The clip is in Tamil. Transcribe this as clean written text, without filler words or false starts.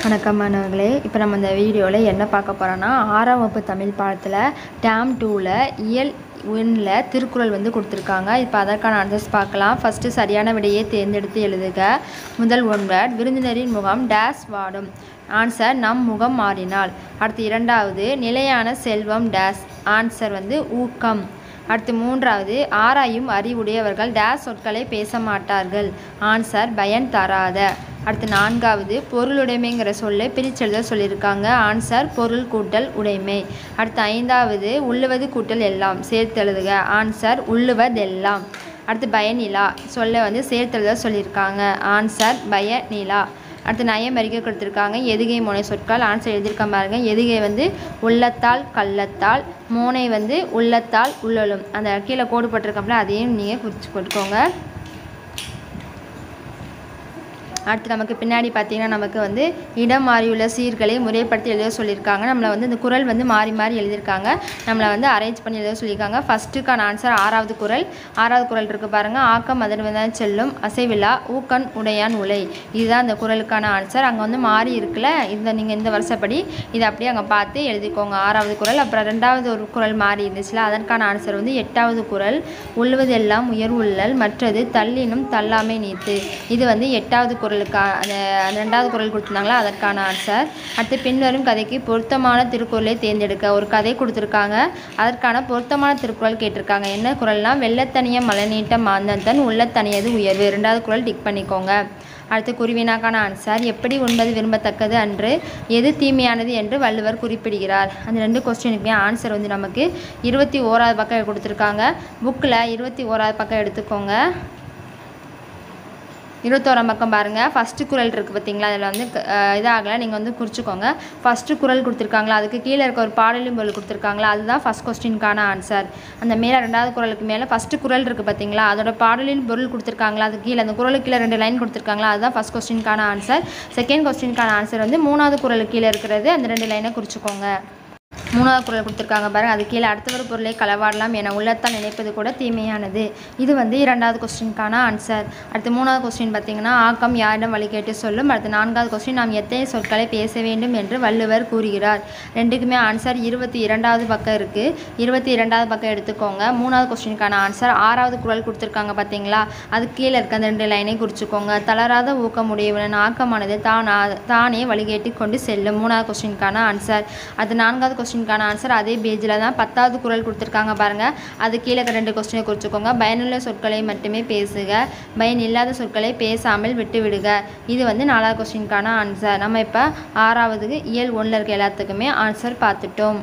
வணக்கம் மாணவர்களே. இப்போ நம்ம இந்த வீடியோவில் என்ன பார்க்க போகிறோன்னா 6ஆம் வகுப்பு தமிழ் பாடத்தில் டேம் 2ல் இயல் 1ல் திருக்குறள் கொடுத்துருக்காங்க. இப்போ அதற்கான ஆன்சர்ஸ் பார்க்கலாம். ஃபஸ்ட்டு சரியான விடையை தேர்ந்தெடுத்து எழுதுக. முதல் ஒன்வேர்ட், விருந்தினரின் முகம் டேஸ் வாடும். ஆன்சர், நம் முகம் மாறினால். அடுத்து இரண்டாவது, நிலையான செல்வம் டேஸ். ஆன்சர் ஊக்கம். அடுத்து மூன்றாவது, ஆராயும் அறிவுடையவர்கள் டேஸ் சொற்களை பேச மாட்டார்கள். ஆன்சர், பயன் தராத. அடுத்து நான்காவது, பொருளுடைமைங்கிற சொல்லை பிரிச்செழுத சொல்லியிருக்காங்க. ஆன்சர், பொருள் கூட்டல் உடைமை. அடுத்து ஐந்தாவது, உள்ளுவது கூட்டல் எல்லாம் சேர்த்தெழுதுக. ஆன்சர், உள்ளுவதெல்லாம். அடுத்து பயனிலா சொல்லை சேர்த்தெழுத சொல்லியிருக்காங்க. ஆன்சர், பயனிலா. அடுத்து நயமறிக்கை கொடுத்துருக்காங்க. எதுகை மோனை சொற்கள். ஆன்சர் எழுதியிருக்க பாருங்க. எதுகை உள்ளத்தால் கள்ளத்தால், மோனை உள்ளத்தால் உள்ளலும். அந்த கீழே கோடு போட்டிருக்கோம்ல, அதையும் நீங்கள் குறித்து போட்டுக்கோங்க. அடுத்து நமக்கு பின்னாடி பார்த்தீங்கன்னா நமக்கு இடம் மாறியுள்ள சீர்களை முறைப்படுத்தி எழுத சொல்லியிருக்காங்க. நம்மளை இந்த குறள் மாறி மாறி எழுதியிருக்காங்க. நம்மளை அரேஞ்ச் பண்ணி எழுத சொல்லியிருக்காங்க. ஃபஸ்ட்டுக்கான ஆன்சர் ஆறாவது குறள். ஆறாவது குறள் இருக்குது பாருங்கள். ஆக்கம் அதன் செல்லும் அசைவிலா ஊக்கன் உடையான் உலை. இதுதான் அந்த குறளுக்கான ஆன்சர். அங்கே மாறி இருக்குல்ல, நீங்கள் இந்த வருஷப்படி இதை அப்படியே அங்கே பார்த்து எழுதிக்கோங்க. ஆறாவது குறள். அப்புறம் ரெண்டாவது ஒரு குறள் மாறி இருந்துச்சுல, அதற்கான ஆன்சர் 8வது குறள். உள்ளுவதெல்லாம் உயர்வுள்ளல் மற்றது தள்ளினும் தள்ளாமை நீத்து. இது 8வது குறள். அந்த ரெண்டாவது குறள் கொடுத்துருந்தாங்களா, அதற்கான ஆன்சர். அடுத்து பின்வரும் கதைக்கு பொருத்தமான திருக்குறளை தேர்ந்தெடுக்க. ஒரு கதை கொடுத்துருக்காங்க, அதற்கான பொருத்தமான திருக்குறள் கேட்டிருக்காங்க. என்ன குறள்னா, வெள்ளத்தனிய மலைநீட்ட மாந்தன் உள்ளத்தனியது உயர்வு. ரெண்டாவது குறள் டிக் பண்ணிக்கோங்க. அடுத்து குருவினாக்கான ஆன்சர், எப்படி உண்பது விரும்பத்தக்கது அன்று, எது தீமையானது என்று வள்ளுவர் குறிப்பிடுகிறார். அந்த ரெண்டு கொஸ்டினுக்குமே ஆன்சர் நமக்கு 21வது பக்கம் கொடுத்துருக்காங்க. புக்கில் 21வது பக்கம் எடுத்துக்கோங்க. 21ஆம் பக்கம் பாருங்கள். ஃபஸ்ட்டு குறள் இருக்குது பார்த்தீங்களா, அதில் இதாகலை, நீங்கள் குறிச்சிக்கோங்க. ஃபஸ்ட்டு குறள் கொடுத்துருக்காங்களா, அதுக்கு கீழே இருக்க ஒரு பாடலும் பொருள் கொடுத்துருக்காங்களா, அதுதான் ஃபஸ்ட் கொஸ்டினுக்கான ஆன்சர். அந்த மேலே ரெண்டாவது குறளுக்கு மேலே ஃபஸ்ட்டு குறள் இருக்குது பார்த்தீங்களா, அதோட பாடலின் பொருள் கொடுத்துருக்காங்களா, அது கீழே அந்த குறளுக்கு கீழே 2 லைன் கொடுத்துருக்காங்களா, அதுதான் ஃபஸ்ட் கொஸ்டினுக்கான ஆன்சர். செகண்ட் கொஸ்டினுக்கான ஆன்சர் 3வது குறளுக்கு கீழே இருக்கிறது. அந்த 2 லைனை குறிச்சிக்கோங்க. 3வது குறள் கொடுத்துருக்காங்க பாருங்கள். அது கீழே அடுத்தவர் பொருளை களவாடலாம் என உள்ளத்தால் நினைப்பது கூட தீமையானது. இது 2வது கொஸ்டினுக்கான ஆன்சர். அடுத்து 3வது கொஸ்டின் பார்த்தீங்கன்னா, ஆக்கம் யாரிடம் வழி கேட்டு சொல்லும். அடுத்து 4வது கொஸ்டின், நாம் எத்தனை சொற்களை பேச வேண்டும் என்று வள்ளுவர் கூறுகிறார். ரெண்டுக்குமே ஆன்சர் 22வது பக்கம் இருக்குது. 22வது பக்கம் எடுத்துக்கோங்க. 3வது கொஸ்டினுக்கான ஆன்சர் 6வது குறள் கொடுத்துருக்காங்க பார்த்தீங்களா, அது கீழே இருக்க அந்த 2 லைனை குறிச்சிக்கோங்க. தளராத ஊக்கமுடையவன் ஆக்கமானது தானே வழிகேட்டு கொண்டு செல்லும். 3வது கொஸ்டினுக்கான ஆன்சர். அது 4வது கொஸ்டினுக்கான ஆன்சர் அதே பேஜில் தான் 10வது குறள் கொடுத்துருக்காங்க பாருங்கள். அது கீழே 2 கொஸ்டினை குறிச்சிக்கோங்க. பயனுள்ள சொற்களை மட்டுமே பேசுக, பயன் இல்லாத சொற்களை பேசாமல் விட்டு விடுக. இது 4வது கொஸ்டினுக்கான ஆன்சர். நம்ம இப்போ 6வது இயல் 1ல் இருக்க எல்லாத்துக்குமே ஆன்சர் பார்த்துட்டோம்.